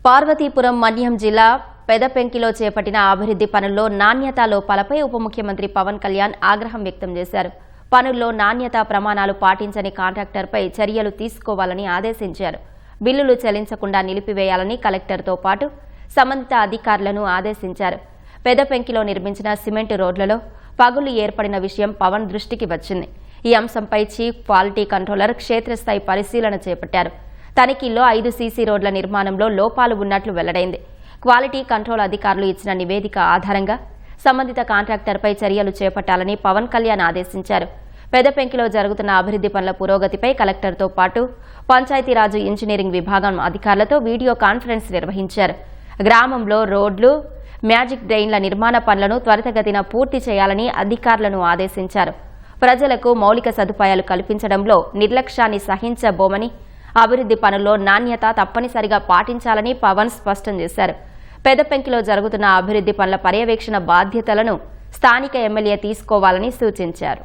పార్వతీపురం మన్యం జిల్లా పెదపెంకిలో చేపట్టిన అభివృద్ధి పనుల్లో నాణ్యతా లోపాలపై ఉప ముఖ్యమంత్రి పవన్ కళ్యాణ్ ఆగ్రహం వ్యక్తం చేశారు. పనుల్లో నాణ్యతా ప్రమాణాలు పాటించని కాంట్రాక్టర్పై చర్యలు తీసుకోవాలని ఆదేశించారు. బిల్లులు చెల్లించకుండా నిలిపివేయాలని కలెక్టర్తో పాటు సంబంధిత అధికారులను ఆదేశించారు. పెదపెంకిలో నిర్మించిన సిమెంట్ రోడ్లలో పగులు ఏర్పడిన విషయం పవన్ దృష్టికి వచ్చింది. ఈ అంశంపై చీఫ్ క్వాలిటీ కంట్రోలర్ క్షేత్రస్థాయి పరిశీలన చేపట్టారు. తనిఖీల్లో 5 సీసీ రోడ్ల నిర్మాణంలో లోపాలు ఉన్నట్లు వెల్లడైంది. క్వాలిటీ కంట్రోల్ అధికారులు ఇచ్చిన నివేదిక ఆధారంగా సంబంధిత కాంట్రాక్టర్పై చర్యలు చేపట్టాలని పవన్ కళ్యాణ్ ఆదేశించారు. పెదపెంకిలో జరుగుతున్న అభివృద్ధి పనుల పురోగతిపై కలెక్టర్తో పాటు పంచాయతీరాజ్ ఇంజనీరింగ్ విభాగం అధికారులతో వీడియో కాన్ఫరెన్స్ నిర్వహించారు. గ్రామంలో రోడ్లు, మ్యాజిక్ డ్రైన్ల నిర్మాణ పనులను త్వరితగతిన పూర్తి చేయాలని అధికారులను ఆదేశించారు. ప్రజలకు మౌలిక సదుపాయాలు కల్పించడంలో నిర్లక్ష్యాన్ని సహించబోమని, అభివృద్ధి పనుల్లో నాణ్యత తప్పనిసరిగా పాటించాలని పవన్ స్పష్టం చేశారు. పెదపెంకిలో జరుగుతున్న అభివృద్ధి పనుల పర్యవేక్షణ బాధ్యతలను స్థానిక ఎమ్మెల్యే తీసుకోవాలని సూచించారు.